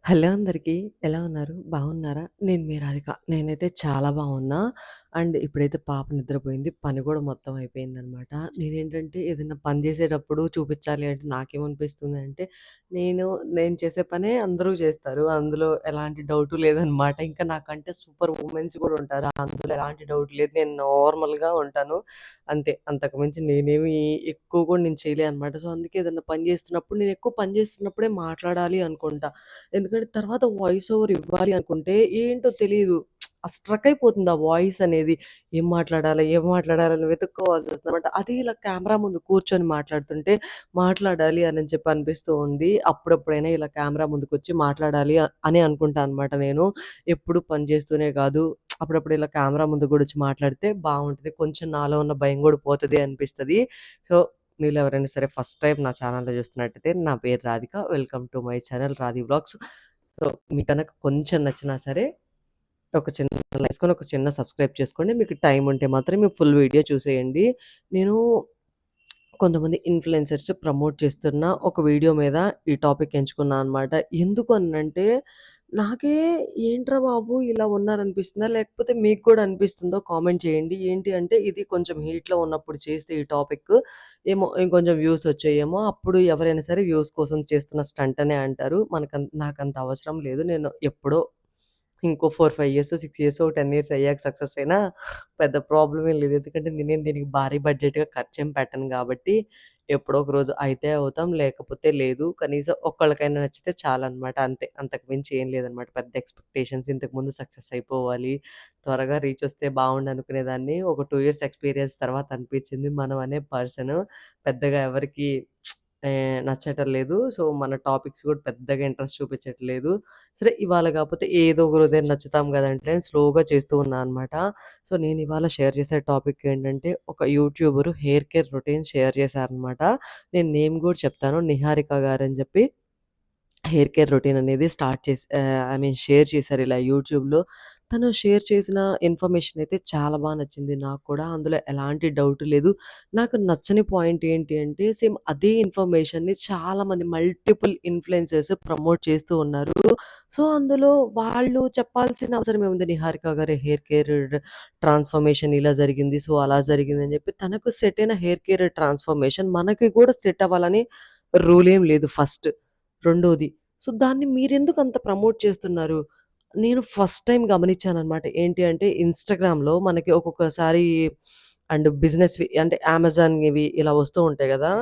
Hello అందరికీ. ఎలా ఉన్నారు? బాగున్నారా? నేను మీ రాధిక. నేనైతే చాలా బాగున్నా. అండ్ ఇప్పుడైతే పాప నిద్రపోయింది. పని గూడా మొత్తం అయిపోయిందనమాట. నేనేంటంటే ఏదైనా పని జేసేటప్పుడు చూపిచ్చాలి అంటే నాకేమనిపిస్తుందంటే, నేను నేను చేసే పనే అందరూ జేస్తారు. అందులో ఎలాంటి డౌటు లేదనమాట. ఇంకా నాకంటే సూపర్ వుమెన్స్ గూడా ఉంటారు. అందులో ఎలాంటి డౌట్ లేదు. నేను నార్మల్‌గా ఉంటాను. అంతే. అంతకు మించి నేనేమి ఎక్కువ గూడా నేను చేయలే అనమాట. సో, అందుకే ఏదన్నా పని జేస్తున్నప్పుడు నేనెక్కువ పని జేస్తున్నప్పుడే మాట్లాడాలి అనుకుంటా. ఎందుకంటే తర్వాత వాయిస్ ఓవర్ ఇవ్వాలి అనుకుంటే ఏంటో తెలీదు. స్ట్రక్ అయిపోతుంది ఆ వాయిస్ అనేది. ఏం మాట్లాడాలి? ఏం మాట్లాడాలి? అని వెతుక్కోవాల్సొస్తుందనమాట. అది ఇలా కెమెరా ముందు కూర్చొని మాట్లాడుతుంటే మాట్లాడాలి అని చెప్పి అనిపిస్తూ ఉంది. అప్పుడప్పుడైనా ఇలా కెమెరా ముందుకొచ్చి మాట్లాడాలి అని అనుకుంటా అనమాట నేను. ఎప్పుడు పని చేస్తూనే కాదు. అప్పుడప్పుడు ఇలా కెమెరా ముందు గూడా వచ్చి మాట్లాడితే బావుంటది. కొంచెం నాలో ఉన్న భయం గూడా పోతది అనిపిస్తది. సో, మీలో ఎవరైనా సరే ఫస్ట్ టైమ్ నా ఛానెల్‌లో చూస్తున్నట్టయితే నా పేరు Radhika. Welcome to my channel Radhi vlogs. So, మీకు గనక కొంచెం నచ్చినా సరే ఒక చిన్న లైక్ వేసుకొని ఒక చిన్న సబ్స్క్రైబ్ చేసుకోండి. మీకు టైం ఉంటే మాత్రం మీరు ఫుల్ వీడియో చూసేయండి. నేను కొంతమంది ఇన్‌ఫ్లుయెన్సర్స్ ప్రమోట్ చేస్తున్న ఒక వీడియో మీద ఈ టాపిక్ ఎంచుకున్నా అనమాట. ఎందుకు అనంటే, నాకే ఏంట్రా బాబు! ఇలా ఉన్నారనిపిస్తుందా? లేకపోతే మీకు కూడా అనిపిస్తుందో కామెంట్ చేయండి. ఏంటి అంటే, ఇది కొంచెం హీట్‌లో ఉన్నప్పుడు చేస్తే ఈ టాపిక్ ఏమో ఇంకొంచెం వ్యూస్ వచ్చాయేమో! అప్పుడు ఎవరైనా సరే వ్యూస్ కోసం చేస్తున్న స్టంట్ అనే అంటారు. నాకంత అవసరం లేదు. నేను ఎప్పుడో ఇంకో 4, 5 ఇయర్స్, 6 ఇయర్స్, 10 ఇయర్స్ అయ్యాక సక్సెస్ అయినా పెద్ద ప్రాబ్లమ్ ఏం లేదు. ఎందుకంటే నేనేం దీనికి భారీ బడ్జెట్‌గా ఖర్చేం పెట్టను గాబట్టి, ఎప్పుడో ఒక రోజు అయితే అవుతాం, లేకపోతే లేదు. కనీసం ఒక్కళ్ళకైనా నచ్చితే చాలనమాట అంతే. అంతకు మించి ఏం లేదనమాట. పెద్ద ఎక్స్‌పెక్టేషన్స్ ఇంతకుముందు సక్సెస్ అయిపోవాలి, త్వరగా రీచ్ వస్తే బావుండు అనుకునేదాన్ని. ఒక 2 ఇయర్స్ ఎక్స్‌పీరియన్స్ తర్వాత అనిపించింది మనం అనే పర్సన్ పెద్దగా ఎవరికీ నచ్చటం లేదు. సో, మన టాపిక్స్ కూడా పెద్దగా ఇంట్రెస్ట్ చూపించట్లేదు. సరే ఇవాళ కాకపోతే ఏదో ఒక రోజైనా నచ్చుతాం గదంటే స్లోగా చేస్తూ ఉన్నా అనమాట. సో, నేనివాళ షేర్ చేసే టాపిక్ ఏంటంటే, ఒక YouTuber hair care routine share చేశారనమాట. నేను నేమ్ గూడా చెప్తాను. నిహారిక గారని జెప్పి హెయిర్ కేర్ రొటీన్ అనేది ఐ మీన్ షేర్ చేశారు ఇలా యూట్యూబ్‌లో. తను షేర్ చేసిన ఇన్ఫర్మేషన్ అయితే చాలా నచ్చింది నాకు కూడా. అందులో ఎలాంటి డౌట్ లేదు. నాకు నచ్చని పాయింట్ ఏంటి అంటే సేమ్ అదే ఇన్ఫర్మేషన్‌ని చాలామంది మల్టిపుల్ ఇన్‌ఫ్లుయెన్సర్స్ ప్రమోట్ చేస్తూ ఉన్నారు. సో, అందులో వాళ్ళు చెప్పాల్సిన అవసరం ఏముంది? నిహారిక గారి హెయిర్ కేర్ ట్రాన్స్‌ఫర్మేషన్ ఇలా జరిగింది. సో, అలా జరిగిందని చెప్పి తనకు సెట్ అయిన హెయిర్ కేర్ ట్రాన్స్‌ఫర్మేషన్ మనకి కూడా సెట్ అవ్వాలని రూల్ ఏం లేదు ఫస్ట్. రెండోది దాన్ని మీరెందుకు అంత ప్రమోట్ చేస్తున్నారు? నేను ఫస్ట్ టైమ్ గమనిచ్చాననమాట. ఏంటి అంటే ఇన్‌స్టాగ్రామ్‌లో మనకి ఒక్కొక్కసారి అండ్ బిజినెస్‌వి అంటే అమెజాన్‌వి ఇలా వస్తూ ఉంటాయి గదా!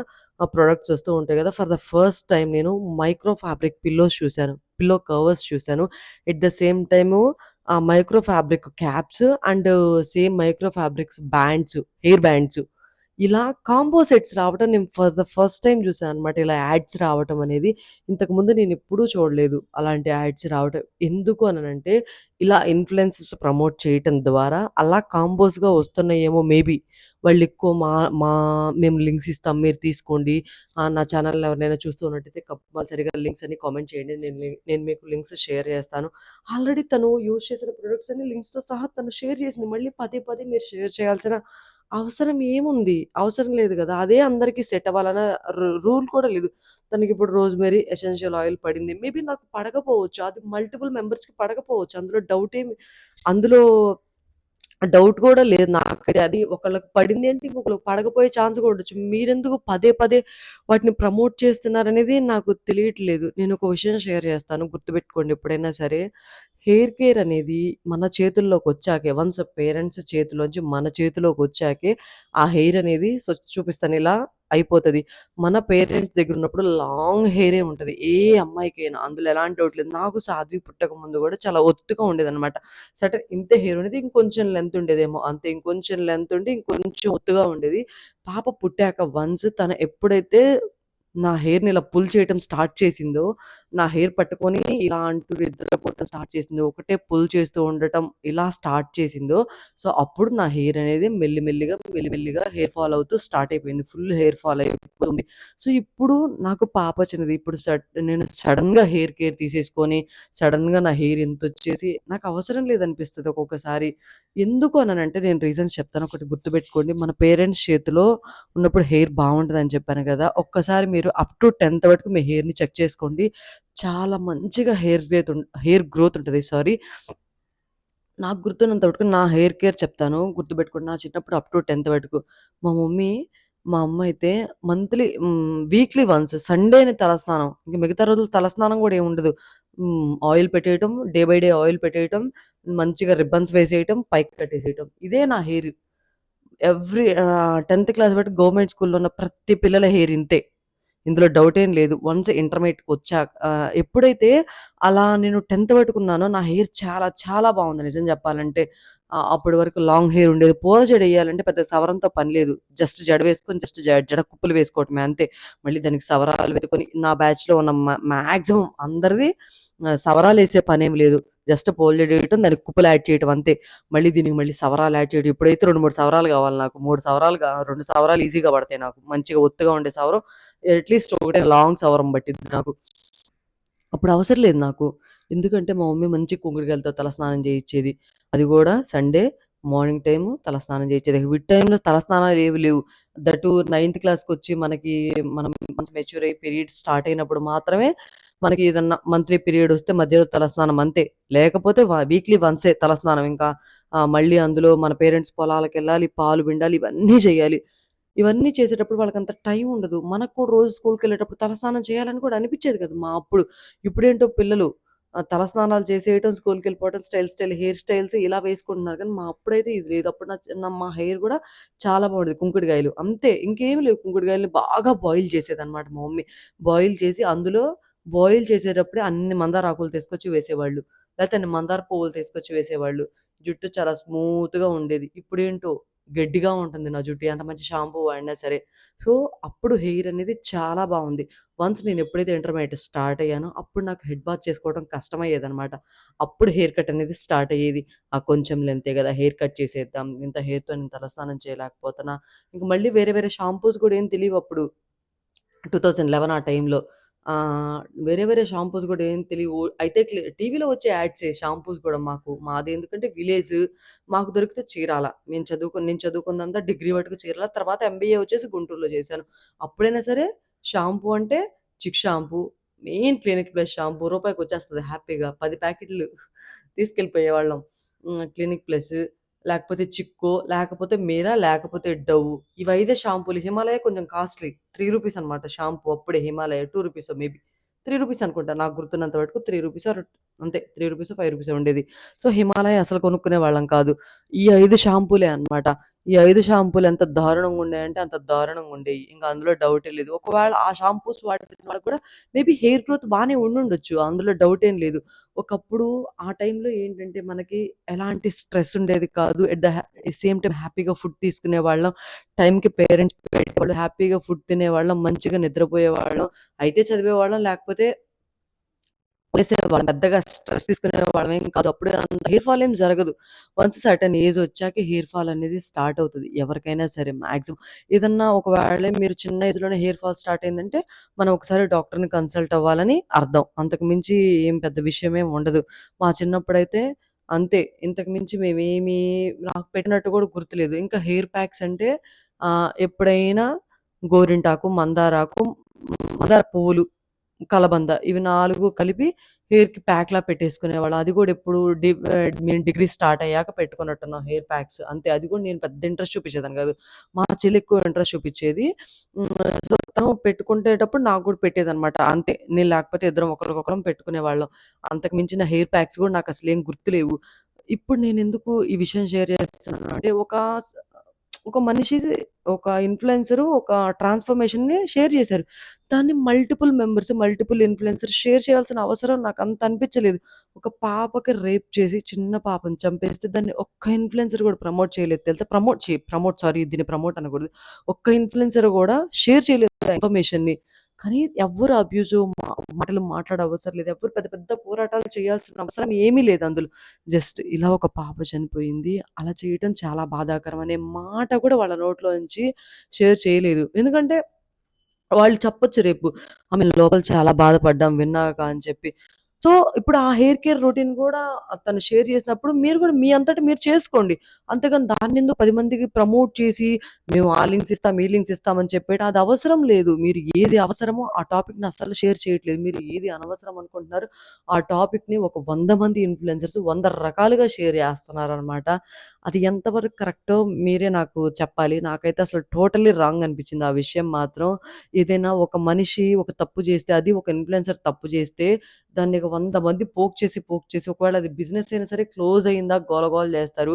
ఆ ప్రొడక్ట్స్ వస్తూ ఉంటాయి గదా! ఫర్ ద ఫస్ట్ టైమ్ నేను మైక్రో ఫ్యాబ్రిక్ పిల్లోస్ చూసాను. పిల్లో కవర్స్ చూసాను. ఎట్ ద సేమ్ టైము ఆ micro fabric caps and same micro fabrics bands, hair bands ఇలా కాంబో సెట్స్ రావటం నేను ఫర్ ద ఫస్ట్ టైమ్ చూసాననమాట. ఇలా యాడ్స్ రావటం అనేది. ఇంతకుముందు నేనెప్పుడూ చూడలేదు అలాంటి యాడ్స్ రావటం. ఎందుకు అననంటే, ఇలా ఇన్‌ఫ్లుయెన్సర్స్ ప్రమోట్ చేయటం ద్వారా అలా కాంబోస్‌గా వస్తున్నాయేమో మేబీ. వాళ్ళెక్కువ మా మా మేము లింక్స్ ఇస్తాం మీరు తీసుకోండి. నా ఛానెల్‌ని ఎవరైనా చూస్తూ ఉన్నట్టయితే కంపల్సరీగా లింక్స్ అన్ని కామెంట్ చేయండి. నేను మీకు లింక్స్ షేర్ చేస్తాను. ఆల్రెడీ తను యూజ్ చేసిన ప్రొడక్ట్స్ అన్ని లింక్స్‌తో సహా తను షేర్ చేసింది. మళ్ళీ పదే పదే మీరు షేర్ చేయాల్సిన అవసరం ఏముంది? అవసరం లేదు గదా! అదే అందరికి సెట్ అవ్వాలన్న రూల్ కూడా లేదు. తనకిప్పుడు రోజ్‌మెరీ ఎసెన్షియల్ ఆయిల్ పడింది. మేబీ నాకు పడకపోవచ్చు. అది మల్టిపుల్ మెంబర్స్‌కి పడకపోవచ్చు. అందులో డౌట్ గూడా లేదు నాకైతే. అది ఒకళ్ళకి పడింది అంటే ఇంకొకళ్ళకి పడకపోయే ఛాన్స్ గూడా ఉండొచ్చు. మీరెందుకు పదే పదే వాటిని ప్రమోట్ చేస్తున్నారనేది నాకు తెలియట్లేదు. నేనొక విషయం షేర్ చేస్తాను గుర్తుపెట్టుకోండి ఎప్పుడైనా సరే. హెయిర్ కేర్ అనేది మన చేతుల్లోకొచ్చాకే వన్స్ పేరెంట్స్ చేతిలోంచి మన చేతిలోకొచ్చాకే ఆ హెయిర్ అనేది చూపిస్తాను ఇలా అయిపోతది. మన పేరెంట్స్ దగ్గరున్నప్పుడు లాంగ్ హెయిరే ఉంటది. ఏ అమ్మాయికైనా అందులో ఎలాంటి డౌట్ లేదు. నాకు సాధ్వి పుట్టకముందు గూడా చాలా ఒత్తుగా ఉండేదనమాట. ఇంతే హెయిర్ ఉండేది. ఇంకొంచెం లెంత్ ఉండేదేమో అంతే. ఇంకొంచెం లెంత్ ఉండి ఇంకొంచెం ఒత్తుగా ఉండేది. పాప పుట్టాక వన్స్ తను ఎప్పుడైతే నా హెయిర్‌ని ఇలా పుల్ చేయటం స్టార్ట్ చేసిందో, నా హెయిర్ పట్టుకొని ఇలా అంటూ నిద్రపోవటం స్టార్ట్ చేసిందో, ఒకటే పుల్ చేస్తూ ఉండటం ఇలా స్టార్ట్ చేసిందో, సో, అప్పుడు నా హెయిర్ అనేది మెల్లిమెల్లిగా హెయిర్ ఫాల్ అవుతూ స్టార్ట్ అయిపోయింది. ఫుల్ హెయిర్ ఫాల్ అయిపోతుంది. సో, ఇప్పుడు నాకు పాప చిన్నది. ఇప్పుడు నేను సడెన్‌గా హెయిర్ కేర్ తీసేసుకొని సడెన్‌గా నా హెయిర్ ఇంతొచ్చేసి నాకు అవసరం లేదనిపిస్తది ఒక్కొక్కసారి. ఎందుకు అననంటే నేను రీజన్స్ చెప్తాను. ఒకటి గుర్తుపెట్టుకోండి. మన పేరెంట్స్ చేతిలో ఉన్నప్పుడు హెయిర్ బావుంటదని చెప్పాను గదా! ఒక్కసారి మీరు అప్ టు 10థ్ వరకు మీ హెయిర్‌ని చెక్ చేసుకోండి. చాలా మంచిగా హెయిర్ గ్రోత్ ఉంటది. సారీ. నాకు గుర్తున్నంత వరకు నా హెయిర్ కేర్ చెప్తాను. గుర్తుపెట్టుకోండి. నా చిన్నప్పుడు అప్ టు 10థ్ వరకు. మా మమ్మీ మా అమ్మ అయితే వీక్లీ వన్స్ సండే‌ని తలస్నానం. ఇంక మిగతా రోజులు తలస్నానం గూడా ఏముండదు. ఆయిల్ పెట్టేయటం, డే బై డే ఆయిల్ పెట్టేయటం, మంచిగా రిబ్బన్స్ వేసేయటం, పైకి కట్టేసేయటం. ఇదే నా హెయిర్. 10థ్ క్లాస్ వరకు గవర్నమెంట్ స్కూల్‌లో ఉన్న ప్రతి పిల్లల హెయిర్ ఇంతే. ఇందులో డౌటేం లేదు. వన్స్ ఇంటర్మీడియేట్‌కొచ్చాక ఎప్పుడైతే అలా నేను 10థ్ వరకున్నానో నా హెయిర్ చాలా చాలా బావుంది నిజం జెప్పాలంటే. అప్పటి వరకు లాంగ్ హెయిర్ ఉండేది. పూల జడెయ్యాలంటే పెద్ద సవరంతో పని లేదు. జస్ట్ జడ వేసుకొని జస్ట్ జడ కుప్పలు వేసుకోవటమే అంతే. మళ్ళీ దానికి సవరాలు వెతుకొని నా బ్యాచ్‌లో ఉన్న మాక్సిమం అందరిది సవరాలేసే పనేమి లేదు. జస్ట్ పూల జడేయటం, దానికి కుప్పలు యాడ్ చేయటం అంతే. దీనికి మళ్ళీ సవరాలు యాడ్ చేయడం. ఇప్పుడైతే 2, 3 సవరాలు గావాలి నాకు. 3 సవరాలు 2 సవరాలు ఈజీగా పడతాయి నాకు. మంచిగా ఒత్తుగా ఉండే సవరం అట్‌లీస్ట్ ఒకటే లాంగ్ సవరం పట్టిద్ది నాకు. అప్పుడు అవసరం లేదు నాకు. ఎందుకంటే మా మమ్మీ మంచిగా కుంకుడుకాయలతో తలస్నానం చేయిచ్చేది. అది గూడా సండే మార్నింగ్ టైము తలస్నానం చేయిచ్చేది. విడ్ టైమ్‌లో తలస్నానాలు ఏవి లేవు. దట్ నైన్త్ క్లాస్‌కొచ్చి మనం కొంచెం మెచ్యూర్ అయ్యి పీరియడ్స్ స్టార్ట్ అయినప్పుడు మాత్రమే మనకి ఏదన్నా మంత్లీ పీరియడ్ వస్తే మధ్యలో తలస్నానం అంతే. లేకపోతే వీక్లీ వన్సే తలస్నానం. ఇంకా మళ్ళీ అందులో మన పేరెంట్స్ పొలాలకెళ్ళాలి, పాలు పిండాలి, ఇవన్నీ చేయాలి. ఇవన్నీ చేసేటప్పుడు వాళ్ళకంత టైం ఉండదు. మనకు కూడా రోజు స్కూలుకెళ్ళేటప్పుడు తలస్నానం చేయాలని కూడా అనిపిచ్చేది కాదు అప్పుడు. ఇప్పుడేంటో పిల్లలు తలస్నానాలు చేసేయటం, స్కూలుకెళ్ళిపోవటం, స్టైల్ హెయిర్ స్టైల్స్ ఇలా వేసుకుంటున్నారు. కానీ మా అప్పుడైతే ఇది లేదు. అప్పుడు మా హెయిర్ గూడా చాలా బాగుండేది. కుంకుడుగాయలు అంతే. ఇంకేమి లేవు. కుంకుడుగాయలని బాగా బాయిల్ చేసేదనమాట మా మమ్మీ. బాయిల్ చేసి అందులో బాయిల్ చేసేటప్పుడే అన్ని మందార ఆకులు తీసుకొచ్చి వేసేవాళ్ళు. లేతే అన్ని మందార పువ్వులు తీసుకొచ్చి వేసేవాళ్ళు. జుట్టు చాలా స్మూత్‌గా ఉండేది. ఇప్పుడేంటో గడ్డిగా ఉంటుంది నా జుట్టు. ఎంత మంచి షాంపూ వాడినా సరే. సో, అప్పుడు హెయిర్ అనేది చాలా బావుంది. వన్స్ నేను ఎప్పుడైతే ఇంటర్మీడియేట్ స్టార్ట్ అయ్యానో, అప్పుడు నాకు హెడ్ బాత్ చేసుకోవడం కష్టమయ్యేదనమాట. అప్పుడు హెయిర్ కట్ అనేది స్టార్ట్ అయ్యేది. కొంచెం లెంతే గదా! హెయిర్ కట్ చేసేద్దాం. ఇంత హెయిర్‌తో నేను తలస్నానం చేయలేకపోతున్నా. ఇంక మళ్ళీ వేరే వేరే షాంపూస్ కూడా ఏం తెలీవప్పుడు. 2011 ఆ టైంలో. వేరే వేరే షాంపూస్ గూడా ఏం తెలీవు. అయితే టీవీలో వచ్చే యాడ్సే షాంపూస్ గూడా మాకు. మాది ఎందుకంటే విలేజు. మాకు దొరికితే చీరాల. నేను చదువుకుందంతా డిగ్రీ వరకు చీరాల. తర్వాత ఎంబీఏ వచ్చేసి గుంటూరులో చేశాను. అప్పుడైనా సరే షాంపూ అంటే Chik shampoo, main Clinic Plus shampoo రూపాయికొచ్చేస్తది హ్యాపీగా. 10 ప్యాకెట్లు తీసుకెళ్ళిపోయేవాళ్ళం. క్లినిక్ ప్లస్, లేకపోతే చిక్కో, లేకపోతే మీరా, లేకపోతే డవ్. ఇవి 5 షాంపూలు. హిమాలయ కొంచెం కాస్ట్‌లీ. రూ. 3 అనమాట షాంపూ అప్పుడే హిమాలయ. రూ. 2 మేబీ. రూ. 3 అనుకుంటా నాకు గుర్తున్నంత వరకు. రూ. 3 అంతే. రూ. 3, రూ. 5 ఉండేది. సో, హిమాలయ అసలు కొనుక్కునేవాళ్ళం కాదు. ఈ 5 షాంపూలే అన్నమాట. ఈ 5 షాంపూలు ఎంత దారుణంగా ఉండేయంటే అంత దారుణంగా ఉండేయి. ఇంక అందులో డౌటే లేదు. ఒకవేళ ఆ షాంపూస్ వాడిన వాళ్ళకి కూడా మేబీ హెయిర్ గ్రోత్ బానే ఉండుండొచ్చు. అందులో డౌటేం లేదు. ఒకప్పుడు ఆ టైంలో ఏంటంటే మనకి ఎలాంటి స్ట్రెస్ ఉండేది కాదు. ఎట్ ద సేమ్ టైమ్ హ్యాపీగా ఫుడ్ తీసుకునేవాళ్ళం. టైంకి పేరెంట్స్ పెట్టేవాళ్ళు. హ్యాపీగా ఫుడ్ తినేవాళ్ళం. మంచిగా నిద్రపోయేవాళ్ళం. అయితే చదివేవాళ్ళం. లేకపోతే వదిలేసేవాళ్ళం. పెద్దగా స్ట్రెస్ తీసుకునేవాళ్ళమేం కాదు. అప్పుడు అంత హెయిర్ ఫాల్ ఏం జరగదు. వన్స్ సర్టెన్ ఏజ్ వచ్చాక హెయిర్ ఫాల్ అనేది స్టార్ట్ అవుతది. ఎవరికైనా సరే మాక్సిమం. ఏదన్నా ఒకవేళ మీరు చిన్న ఏజ్‌లోనే హెయిర్ ఫాల్ స్టార్ట్ అయిందంటే, మనం ఒకసారి డాక్టర్‌ని కన్సల్ట్ అవ్వాలని అర్థం. అంతకు మించి ఏం పెద్ద విషయమేం ఉండదు. మా చిన్నప్పుడైతే అంతే. ఇంతకు మించి నాకు పెట్టినట్టు కూడా గుర్తులేదు. ఇంకా హెయిర్ ప్యాక్స్ అంటే ఎప్పుడైనా గోరింటాకు, మందార పువ్వులు, కలబంద ఇవి 4 కలిపి హెయిర్‌కి ప్యాక్‌లా పెట్టేసుకునేవాళ్ళం. అది గూడా ఎప్పుడు నేను డిగ్రీ స్టార్ట్ అయ్యాక పెట్టుకున్నట్టున్నాం హెయిర్ ప్యాక్స్. అంతే. అది కూడా నేను పెద్ద ఇంట్రెస్ట్ చూపించేదాన్ని గాదు. మా చెల్లి ఎక్కువ ఇంట్రెస్ట్ చూపించేది. సో, తను పెట్టుకునేటప్పుడు నాకు గూడా పెట్టేదనమాట. అంతే. నేను లేకపోతే ఇద్దరం ఒకళ్ళకొకళ్ళం పెట్టుకునేవాళ్ళం. అంతకు మించిన హెయిర్ ప్యాక్స్ గూడా నాకసలేం గుర్తులేవు. ఇప్పుడు నేనెందుకు ఈ విషయం షేర్ చేస్తున్నాను అంటే, ఒక మనిషి ఒక ఇన్‌ఫ్లుయెన్సరు ఒక ట్రాన్స్‌ఫర్మేషన్‌ని షేర్ చేశారు. దాన్ని మల్టిపుల్ ఇన్‌ఫ్లుయెన్సర్స్ షేర్ చేయాల్సిన అవసరం నాకంత అనిపించలేదు. ఒక పాపకి రేప్ చేసి చిన్న పాపని చంపేస్తే దాన్ని ఒక్క ఇన్‌ఫ్లుయెన్సర్ కూడా ప్రమోట్ చేయలేదు తెలుసా? దీన్ని ప్రమోట్ అనకూడదు. ఒక్క ఇన్‌ఫ్లుయెన్సర్ గూడా షేర్ చేయలేదు ఆ ఇన్ఫర్మేషన్‌ని. కానీ ఎవ్వరు మాటలు మాట్లాడే అవసరం లేదు. ఎవ్వరు పెద్ద పెద్ద పోరాటాలు చేయాల్సిన అవసరం ఏమీ లేదు అందులో. జస్ట్ ఇలా ఒక పాప చనిపోయింది. అలా చేయటం చాలా బాధాకరం అనే మాట కూడా వాళ్ళ నోట్లో నుంచి షేర్ చేయలేదు. ఎందుకంటే వాళ్ళు చెప్పొచ్చు రేపు. ఆమె లోపల చాలా బాధపడ్డాం విన్నాక అని చెప్పి. సో, ఇప్పుడు ఆ హెయిర్ కేర్ రొటీన్ గూడా తను షేర్ చేసినప్పుడు మీరు గూడా మీ అంతట మీరు చేసుకోండి. అంతేగాని దాన్నెందుకు 10 మందికి ప్రమోట్ చేసి, మేము ఆ లింక్స్ ఇస్తాం, ఈ లింక్స్ ఇస్తామని చెప్పేటి అది అవసరం లేదు. మీరు ఏది అవసరమో ఆ టాపిక్‌ని అస్సలు షేర్ చేయట్లేదు. మీరు ఏది అనవసరం అనుకుంటున్నారో ఆ టాపిక్‌ని ఒక 100 మంది ఇన్‌ఫ్లుయెన్సర్స్ 100 రకాలుగా షేర్ చేస్తున్నారనమాట. అది ఎంతవరకు కరెక్టో మీరే నాకు చెప్పాలి. నాకైతే అసలు టోటల్లీ రాంగ్ అనిపించింది ఆ విషయం మాత్రం. ఏదైనా ఒక మనిషి ఒక తప్పు చేస్తే, అది ఒక ఇన్‌ఫ్లుయెన్సర్ తప్పు చేస్తే దాన్ని ఒక 100 మంది పోక్ చేసి ఒకవేళ అది బిజినెస్ అయినా సరే క్లోజ్ అయిందాక గోల గోల చేస్తారు.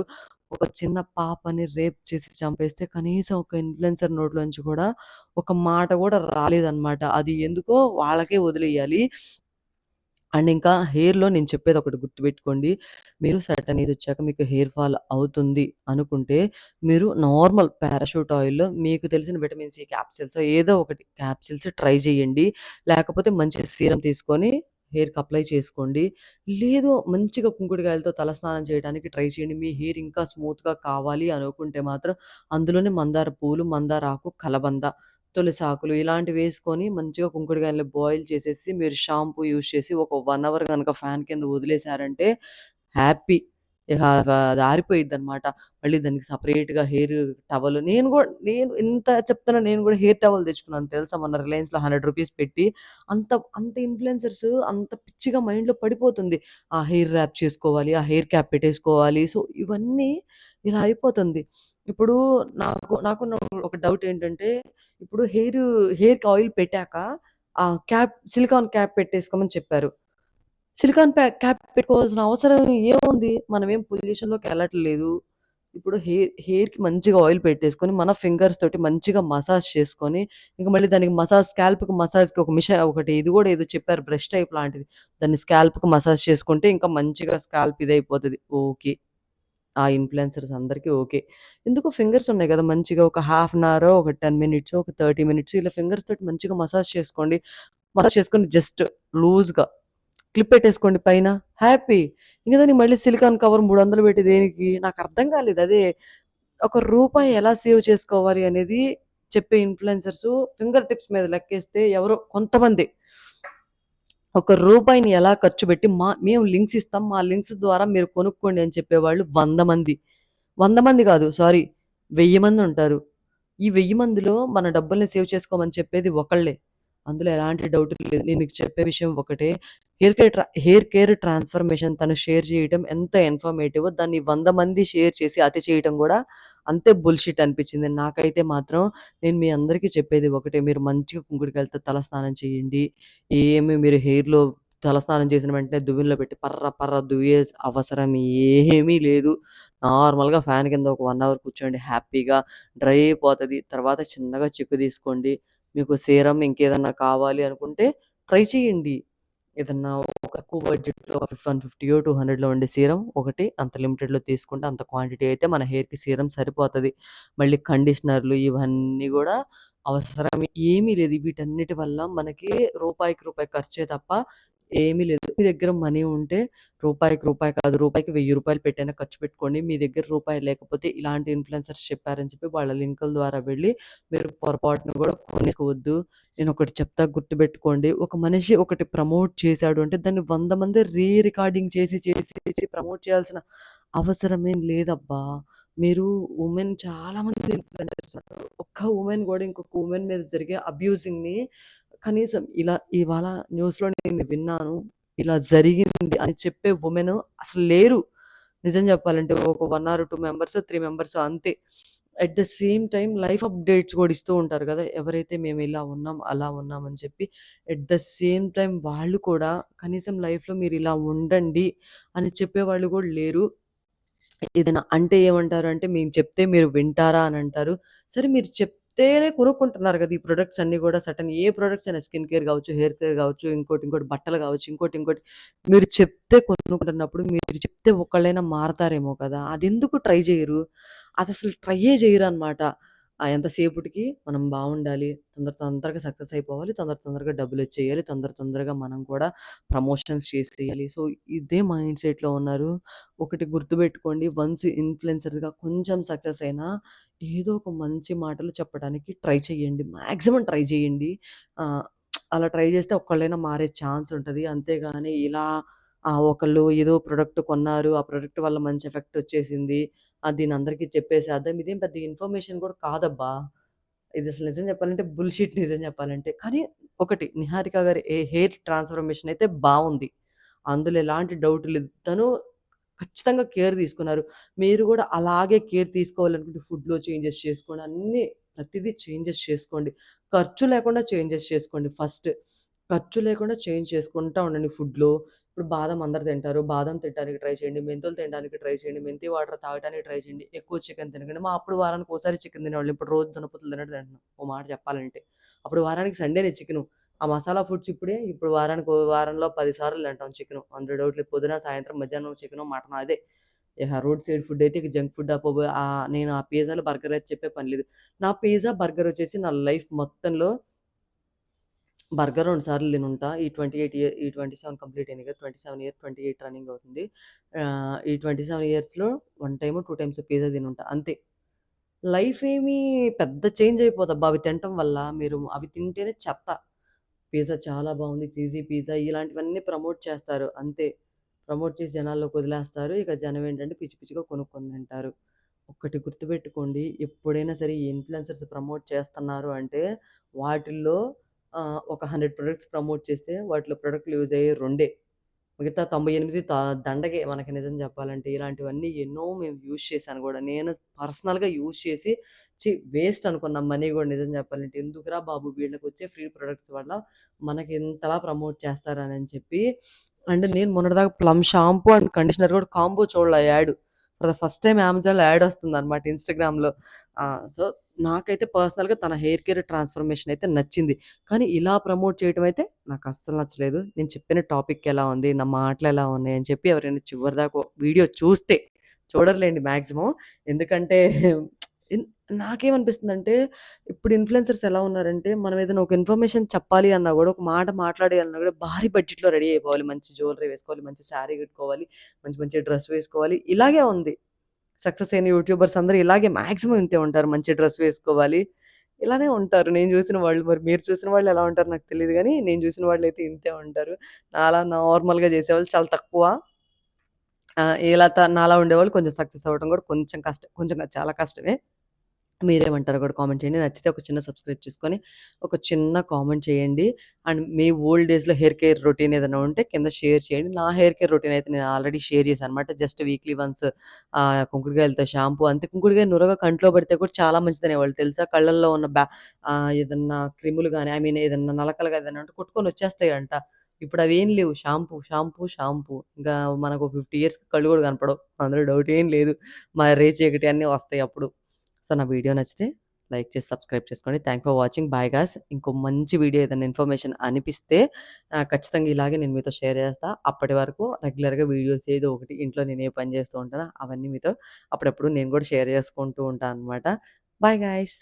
ఒక చిన్న పాపని రేప్ చేసి చంపేస్తే కనీసం ఒక ఇన్‌ఫ్లుయెన్సర్ నోట్లోంచి కూడా ఒక మాట కూడా రాలేదన్నమాట. అది ఎందుకో వాళ్ళకే వదిలేయాలి. అండ్ ఇంకా హెయిర్‌లో నేను చెప్పేదొకటి గుర్తుపెట్టుకోండి. మీరు సర్టెన్ ఏజొచ్చాక మీకు హెయిర్ ఫాల్ అవుతుంది అనుకుంటే, మీరు నార్మల్ పారాషూట్ ఆయిల్‌లో మీకు తెలిసిన విటమిన్ సి క్యాప్సూల్సో ఏదో ఒకటి క్యాప్సూల్స్ ట్రై చేయండి. లేకపోతే మంచి సీరమ్ తీసుకొని హెయిర్‌కి అప్లై చేసుకోండి. లేదు మంచిగా కుంకుడుకాయలతో తలస్నానం చేయడానికి ట్రై చేయండి. మీ హెయిర్ ఇంకా స్మూత్‌గా కావాలి అనుకుంటే మాత్రం అందులోనే మందార పూలు, మందార ఆకు, కలబంద తులసాకులు ఇలాంటివేసుకొని మంచిగా కుంకుడుగాయలని బాయిల్ చేసేసి మీరు షాంపూ యూజ్ చేసి ఒక 1 అవర్ గనక ఫ్యాన్ కింద వదిలేసారంటే హ్యాపీ. ఇక అది ఆరిపోయిద్దనమాట. మళ్ళీ దానికి సెపరేట్‌గా హెయిర్ టవల్ నేను ఇంత చెప్తున్నా నేను గూడా హెయిర్ టవల్ తెచ్చుకున్నాను తెలుసా మొన్న రిలయన్స్‌లో రూ. 100 పెట్టి. అంత అంత ఇన్‌ఫ్లుయెన్సర్స్ అంత పిచ్చిగా మైండ్‌లో పడిపోతుంది. ఆ హెయిర్ ర్యాప్ చేసుకోవాలి, ఆ హెయిర్ క్యాప్ పెట్టేసుకోవాలి. సో, ఇవన్నీ ఇలా అయిపోతుంది. ఇప్పుడు నాకు ఒక డౌట్ ఏంటంటే ఇప్పుడు హెయిర్‌కి ఆయిల్ పెట్టాక సిలికాన్ క్యాప్ పెట్టేసుకోమని చెప్పారు. సిలికాన్ క్యాప్ పెట్టుకోవాల్సిన అవసరం ఏముంది? మనమేం పొల్యూషన్‌లోకెళ్ళట్లేదు. ఇప్పుడు హెయిర్‌కి మంచిగా ఆయిల్ పెట్టేసుకొని, మన ఫింగర్స్ తోటి మంచిగా మసాజ్ చేసుకొని, ఇంక మళ్ళీ దానికి స్కాల్ప్‌కి మసాజ్‌కి ఒక ఒకటి ఇది గూడా ఏదో చెప్పారు బ్రష్ టైప్ లాంటిది. దాన్ని స్కాల్ప్‌కి మసాజ్ చేసుకుంటే ఇంకా మంచిగా స్కాల్ప్ ఇదయిపోతది. ఓకే. ఆ ఇన్‌ఫ్లుయెన్సర్స్ అందరికి ఓకే. ఎందుకు ఫింగర్స్ ఉన్నాయి గదా! మంచిగా ఒక హాఫ్ అన్ అవరో, ఒక 10 మినిట్సో, ఒక 30 మినిట్స్ ఇలా ఫింగర్స్ తోటి మంచిగా మసాజ్ చేసుకోండి. మసాజ్ చేసుకొని జస్ట్ లూజ్‌గా క్లిప్ పెట్టేసుకోండి పైన. హ్యాపీ. ఇంక దానికి మళ్ళీ సిలికాన్ కవర్ 300 పెట్టి దేనికి? నాకర్థం కాలేదు అదే. ఒక రూపాయి ఎలా సేవ్ చేసుకోవాలి అనేది చెప్పే ఇన్‌ఫ్లుయెన్సర్సు ఫింగర్ టిప్స్ మీద లెక్కేస్తే ఎవరో కొంతమందే. ఒక రూపాయిని ఎలా ఖర్చు పెట్టి మేము లింక్స్ ఇస్తాం. మా లింక్స్ ద్వారా మీరు కొనుక్కోండి అని చెప్పేవాళ్ళు 100 మంది. 100 మంది కాదు సారీ 1000 మందుంటారు. ఈ 1000 మందిలో మన డబ్బుల్ని సేవ్ చేసుకోమని చెప్పేది ఒకళ్ళే. అందులో ఎలాంటి డౌట్ లేదు. నేను మీకు చెప్పే విషయం ఒకటే. హెయిర్ కేర్ ట్రాన్స్‌ఫర్మేషన్ తను షేర్ చేయడం ఎంత ఇన్ఫర్మేటివో దాన్ని 100 మంది షేర్ చేసి అతి చేయటం గూడా అంతే బుల్‌షిట్ అనిపించింది. నాకైతే మాత్రం నేను మీ అందరికీ చెప్పేది ఒకటే. మీరు మంచిగా కుంకుడుకాయలతో తలస్నానం చేయండి. మీరు హెయిర్‌లో తలస్నానం చేసిన వెంటనే దువ్వెనలో పెట్టి పర్ర పర్ర దువ్వే అవసరం ఏమీ లేదు. నార్మల్‌గా ఫ్యాన్ కింద ఒక 1 అవర్ కూర్చోండి హ్యాపీగా. డ్రై అయిపోతది. తర్వాత చిన్నగా చిక్కు తీసుకోండి. మీకు సీరమ్ ఇంకేదన్నా కావాలి అనుకుంటే ట్రై చేయండి. ఏదన్నా ఒక తక్కువ బడ్జెట్‌లో 150యో, 200లో ఉండే సీరమ్ ఒకటి అంత లిమిటెడ్‌లో తీసుకుంటే అంత క్వాంటిటీ అయితే మన హెయిర్‌కి సీరమ్ సరిపోతది. మళ్ళీ కండిషనర్‌లు ఇవన్నీ గూడా అవసరం ఏమీ లేదు. వీటన్నిటి వల్ల మనకి రూపాయికి రూపాయి ఖర్చే తప్ప ఏమీ లేదు. మీ దగ్గర మనీ ఉంటే రూపాయికి రూపాయి కాదు, రూపాయికి రూ. 1000 పెట్టైనా ఖర్చు పెట్టుకోండి. మీ దగ్గర రూపాయి లేకపోతే ఇలాంటి ఇన్‌ఫ్లుయెన్సర్స్ చెప్పారని చెప్పి వాళ్ళ లింకుల ద్వారా వెళ్ళి మీరు పొరపాటున గూడా కొనేసుకోవద్దు. నేనొకటి చెప్తా గుర్తుపెట్టుకోండి. ఒక మనిషి ఒకటి ప్రమోట్ చేశాడు అంటే దాన్ని 100 మంది రికార్డింగ్ చేసి ప్రమోట్ చేయాల్సిన అవసరమేం లేదబ్బా! మీరు చాలా మంది ఇన్‌ఫ్లుయెన్సర్స్ ఉన్నారు. ఒక్క వుమెన్ గూడా ఇంకొక వుమెన్ మీద జరిగే అబ్యూజింగ్‌ని కనీసం ఇవాళ న్యూస్‌లో నేను విన్నాను. ఇలా జరిగింది అని చెప్పే వుమెన్ అసలు లేరు. నిజం చెప్పాలంటే ఒక 1 ఆర్ 2 మెంబర్సో, 3 మెంబర్సో అంతే. At the same time life updates కూడా ఇస్తూ ఉంటారు కదా! ఎవరైతే మేము ఇలా ఉన్నాం, అలా ఉన్నాం అని చెప్పి. అట్ ద సేమ్ టైమ్ వాళ్ళు కూడా కనీసం లైఫ్‌లో మీరు ఇలా ఉండండి అని చెప్పేవాళ్ళు కూడా లేరు. ఏదైనా అంటే ఏమంటారంటే, "మేము చెప్తే మీరు వింటారా?" అని అంటారు. సరే మీరు చెప్తేనే కొనుక్కుంటున్నారు కదా! ఈ ప్రొడక్ట్స్ అన్నీ కూడా ఏ ప్రొడక్ట్స్ అయినా స్కిన్ కేర్ కావచ్చు, హెయిర్ కేర్ కావచ్చు, ఇంకోటి బట్టలు కావచ్చు, ఇంకోటి మీరు చెప్తే కొనుక్కుంటున్నప్పుడు మీరు చెప్తే ఒకళ్ళైనా మారతారేమో కదా! అదెందుకు ట్రై చేయరు? అదసలు ట్రైయే చేయరనమాట. ఎంతసేపటికి మనం బావుండాలి, తొందరగా సక్సెస్ అయిపోవాలి, తొందరగా డబ్బులొచ్చేయాలి, తొందరగా మనం కూడా ప్రమోషన్స్ చేసేయాలి. సో, ఇదే మైండ్ సెట్‌లో ఉన్నారు. ఒకటి గుర్తుపెట్టుకోండి. వన్స్ ఇన్‌ఫ్లుయెన్సర్‌గా కొంచెం సక్సెస్ అయినా ఏదో ఒక మంచి మాటలు చెప్పడానికి ట్రై చేయండి. మాక్సిమం ట్రై చేయండి. ఆహ్, అలా ట్రై చేస్తే ఒక్కళ్ళైనా మారే ఛాన్స్ ఉంటది. అంతేగాని ఇలా ఒకళ్ళు ఏదో ప్రొడక్ట్ కొన్నారు. ఆ ప్రొడక్ట్ వల్ల మంచి ఎఫెక్ట్ వచ్చేసింది. దీన్ని అందరికి చెప్పేసేద్దాం. ఇదేం పెద్ద ఇన్ఫర్మేషన్ కూడా కాదబ్బా! ఇది అసలు నిజం చెప్పాలంటే బుల్‌షిట్ నిజం చెప్పాలంటే. కానీ ఒకటి 'నిహారిక' గారి హెయిర్ ట్రాన్స్‌ఫర్మేషన్ అయితే బావుంది. అందులో ఎలాంటి డౌట్ లేదు. తను ఖచ్చితంగా కేర్ తీసుకున్నారు. మీరు గూడా అలాగే కేర్ తీసుకోవాలనుకుంటే ఫుడ్‌లో చేంజెస్ చేసుకోండి. అన్నీ ప్రతిదీ చేంజెస్ చేసుకోండి. ఖర్చు లేకుండా చేంజెస్ చేసుకోండి ఫస్ట్. ఖర్చు లేకుండా చేంజ్ చేసుకుంటా ఉండండి ఫుడ్‌లో. ఇప్పుడు బాదం అందరూ తింటారు. బాదం తినడానికి ట్రై చేయండి. మెంతులు తినడానికి ట్రై చేయండి. మెంతి వాటర్ తాగడానికి ట్రై చేయండి. ఎక్కువ చికెన్ తినకండి. అప్పుడు వారానికోసారి చికెన్ తినేవాళ్ళం. ఇప్పుడు రోజు దున్నపోతులు తిన్నట్టు తింటున్నాం. ఓ మాట చెప్పాలంటే. అప్పుడు వారానికి సండేనే చికెను. ఆ మసాలా ఫుడ్స్ ఇప్పుడు వారంలో 10 సార్లు తింటాం చికెను. అందులో డౌట్ లేదు. పొద్దున, సాయంత్రం, మధ్యాహ్నం చికెను, మటను అదే. ఇహ రోడ్ సైడ్ ఫుడ్ అయితే ఇక జంక్ ఫుడ్ నేను ఆ పిజ్జాలు, బర్గర్ అయితే చెప్పే పని లేదు. నా పిజ్జా, బర్గర్ వచ్చేసి నా లైఫ్ మొత్తంలో బర్గర్ 2 సార్లు తినుంటా. ఈ 27 కంప్లీట్ అయింది కదా! 27 ఇయర్, 28 రన్నింగ్ అవుతుంది. ఈ 27 ఇయర్స్‌లో 1 టైమో, 2 టైమ్సో పిజ్జా తినుంటా అంతే. లైఫ్ ఏమి పెద్ద చేంజ్ అయిపోదబ్బా! అవి తినటం వల్ల. మీరు అవి తింటేనే చెత్త. పిజ్జా చాలా బావుంది. చీజీ పిజ్జా ఇలాంటివన్నీ ప్రమోట్ చేస్తారు. అంతే. ప్రమోట్ చేసి జనాల్లోకి వదిలేస్తారు. ఇక జనం ఏంటంటే పిచ్చి పిచ్చిగా కొనుక్కొని తింటారు. ఒక్కటి గుర్తుపెట్టుకోండి. ఎప్పుడైనా సరే ఈ ఇన్‌ఫ్లుయెన్సర్స్ ప్రమోట్ చేస్తున్నారు అంటే వాటిల్లో ఒక 100 ప్రొడక్ట్స్ ప్రమోట్ చేస్తే వాటిలో ప్రొడక్ట్‌లు యూజ్ అయ్యేయి రెండే. మిగతా 98 దండగే మనకి నిజం చెప్పాలంటే. ఇలాంటివన్నీ ఎన్నో మేము యూజ్ చేశాను గూడా. నేను పర్సనల్‌గా యూజ్ చేసి వేస్ట్ అనుకున్న మనీ గూడా నిజం చెప్పాలంటే. ఎందుకురా బాబు వీళ్ళకొచ్చే ఫ్రీ ప్రొడక్ట్స్ వల్ల మనకి ఇంతలా ప్రమోట్ చేస్తారనని చెప్పి అండ్ నేను మొన్నటిదాకా ప్లమ్ షాంపూ అండ్ కండిషనర్ గూడా కాంబో చూడలే add. For the first time అమెజాన్‌లో యాడ్ వస్తుందనమాట ఇన్‌స్టాగ్రామ్‌లో. సో, నాకైతే పర్సనల్‌గా తన హెయిర్ కేర్ ట్రాన్స్‌ఫర్మేషన్ అయితే నచ్చింది. కానీ ఇలా ప్రమోట్ చేయటం అయితే నాకస్సలు నచ్చలేదు. నేను చెప్పిన టాపిక్ ఎలా ఉంది? నా మాటలెలా ఉన్నాయి? అని చెప్పి ఎవరైనా చివరిదాకా వీడియో చూస్తే చూడరులెండి మాక్సిమం. ఎందుకంటే ఇన్ నాకేమనిపిస్తుందంటే ఇప్పుడు ఇన్‌ఫ్లుయెన్సర్స్ ఎలా ఉన్నారంటే మనం ఏదైనా ఒక ఇన్ఫర్మేషన్ చెప్పాలి అన్నా గూడా, ఒక మాట మాట్లాడాలన్నా గూడా భారీ బడ్జెట్‌లో రెడీ అయిపోవాలి. మంచి జ్యువెల్లరీ వేసుకోవాలి, మంచి శారీ కట్టుకోవాలి, మంచి మంచి డ్రెస్ వేసుకోవాలి. ఇలాగే ఉంది. సక్సెస్ అయిన యూట్యూబర్స్ అందరూ ఇలాగే మాక్సిమం ఇంతే ఉంటారు. మంచి డ్రెస్ వేసుకోవాలి. ఇలానే ఉంటారు. నేను చూసిన వాళ్ళు. మరి మీరు చూసిన వాళ్ళు ఎలా ఉంటారో నాకు తెలీదు గానీ, నేను చూసిన వాళ్ళైతే ఇంతే ఉంటారు. నాలా నార్మల్‌గా చేసేవాళ్ళు చాలా తక్కువ. ఇలా నాలా ఉండేవాళ్ళు కొంచెం సక్సెస్ అవ్వడం కూడా కొంచెం కష్టం. కొంచెం కాదు చాలా కష్టమే. మీరేమంటారో కూడా కామెంట్ చేయండి. నచ్చితే ఒక చిన్న సబ్స్క్రైబ్ చేసుకొని, ఒక చిన్న కామెంట్ చేయండి. అండ్ మీ ఓల్డ్ డేస్‌లో హెయిర్ కేర్ రొటీన్ ఏదైనా ఉంటే కింద షేర్ చేయండి. నా హెయిర్ కేర్ రొటీన్ అయితే నేను ఆల్రెడీ షేర్ చేశాననమాట. జస్ట్ వీక్లీ వన్స్ కుంకుడుకాయలతో షాంపూ అంతే. కుంకుడుకాయ నురగ కంట్లో పడితే కూడా చాలా మంచిదనేవాళ్ళు తెలుసా? కళ్ళల్లో ఉన్న ఏదన్నా క్రిములు గాని, ఐ మీన్ ఏదన్నా నలకలు ఏదైనా ఉంటే కొట్టుకొని వచ్చేస్తాయంట. ఇప్పుడు అవేం లేవు. Shampoo, shampoo, shampoo. ఇంకా మనకు 50 ఇయర్స్‌కి కళ్ళు కూడా కనపడవు. అందులో డౌట్ ఏం లేదు. రేచీకటి అన్నీ వస్తాయి అప్పుడు. సో, నా వీడియో నచ్చితే లైక్ చేసి, సబ్స్క్రైబ్ చేసుకోండి. Thank for watching. Bye guys. ఇంకో మంచి వీడియో ఏదైనా ఇన్ఫర్మేషన్ అనిపిస్తే ఖచ్చితంగా ఇలాగే నేను మీతో షేర్ చేస్తా. అప్పటి వరకు రెగ్యులర్‌గా వీడియోస్ ఏదో ఒకటి ఇంట్లో నేను ఏ పని చేస్తూ ఉంటానో అవన్నీ మీతో అప్పుడప్పుడు నేను కూడా షేర్ చేసుకుంటూ ఉంటాననమాట. Bye guys.